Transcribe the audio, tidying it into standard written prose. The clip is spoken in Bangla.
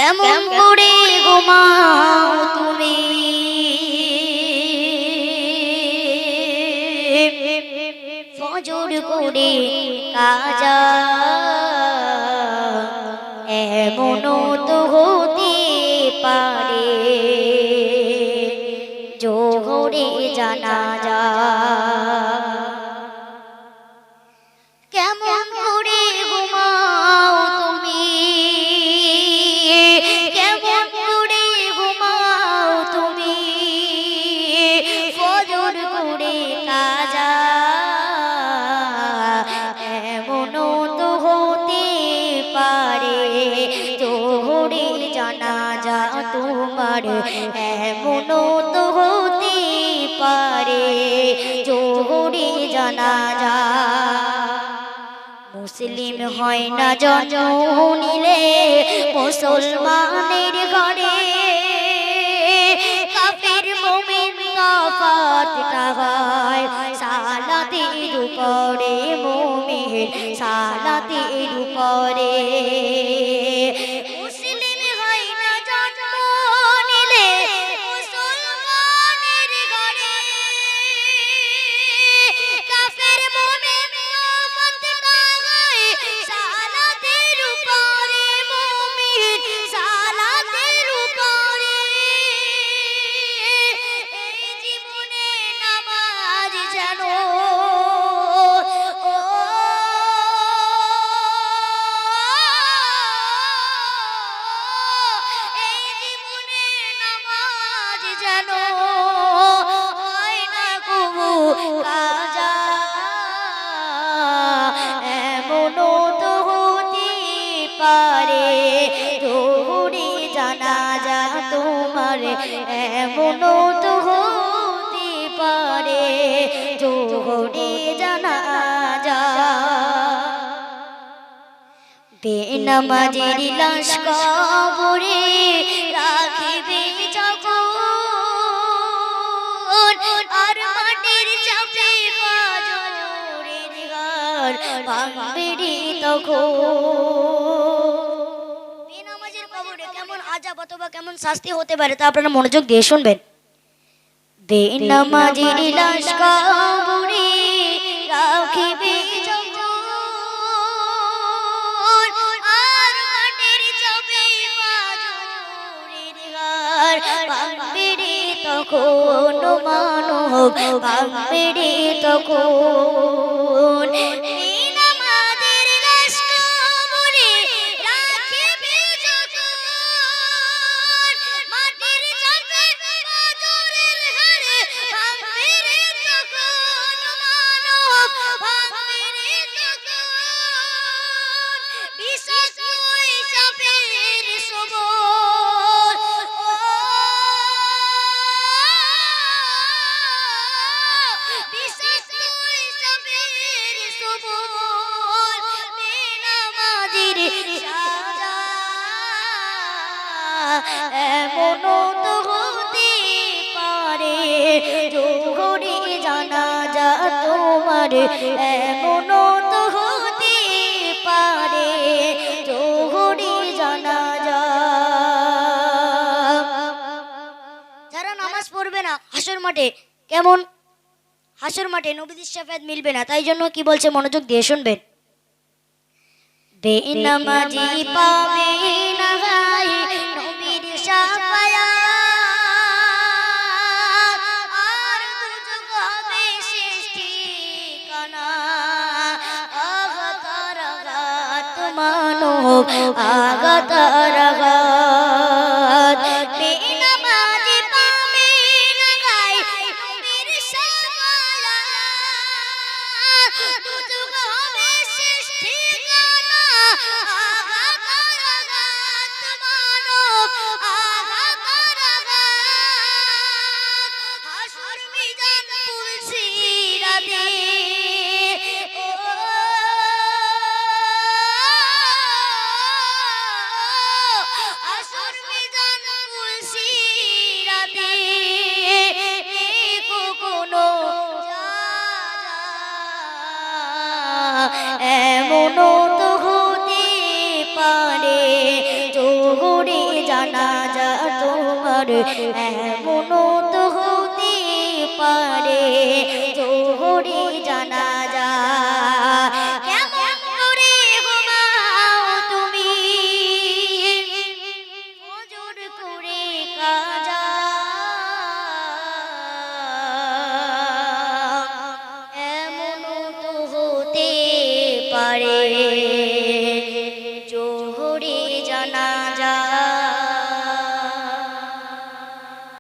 কেমন করে ঘুমাও তুমি ফজর করে কাজা এমনও তো হতে পারে জোহরে জানাজা কেমন করে ঘুমাও তুমি কেমন করে ঘুমাও তুমি ফজর করে কাজা এমনও তো হতে পারে জোহরে জানাজা তোমার এমনও তো হতে পারে জোহরে জানাজা মুসলিম হয় না জন্ম নিলে মুসলমানের ঘরে কাফির মুমিন তফাৎটা হয় সালাতের উপরে মুমিন সালাতের উপরে মুসলিম হয় না জন্ম নিলে মুসলমানের ঘরে কাফির মুমিন তফাৎটা হয় সালাতের উপরে মুমিন সালাতের উপরে এই জীবনে নামাজ জানো এই জীবনে নামাজ জানো হয় না কবু কাজা এমনও তো হতে পারে জোহরে জানাজা তোমার এমনও তো হতে পারে জোহরে জানাজা বেনামাজের লাশ কবরে রাখিবে যখন আর মাটির চাপে ফজরের ঘর ভাঙবে রে তখন বেনামাজের কবরে কেমন আযাব অথবা কেমন শাস্তি হতে পারে তা আপনারা মনোযোগ দিয়ে শুনবেন বেনামাজের লাশ কবরে রাখিবে তখন মানব ভাঙবে রে তখন বেনামাজের লাশ কবরে রাখিবে যখন মাটির চাপে ফজরের হারে ভাঙবে রে তখন মানব ভাঙবে রে তখন বিশ্বাস নয় চাপের সবর বিশ্বাস নয় চাপের সবর বেনামাজের সাজা এমনও তো হতে পারে জোহরে জানাজা তোমার এমনও তো হতে পারে জোহরে জানাজা যারা নামাজ পড়বে না হাসর মাঠে কেমন হাসর মাঠে নবীদের শাফায়াত মিলবে না তাই জন্য কি বলছে মনোযোগ দিয়ে শুনবেন বেনামাজি পাবে না ভাই নবীর শাফায়াত আর দুজক হবে শেষ ঠিকানা আঘাতার আঘাত মানব আঘাতার আঘাত বেনামাজি পাবে না ভাই নবীর শাফায়াত দুজক হবে শেষ ঠিকানা আঘাতার আঘাত মানব আঘাতার আঘাত হাসর মিজান পুলসিরাতে হাসর মিজান পুলসিরাতে কোনো এমনও তো হতে পারে জোহরে জানাজা তোমার এমনও তো হতে পারে জোহরে জানাজা কেমন করে ঘুমাও তুমি ফজর করে কাজা এমনও তো হতে পারে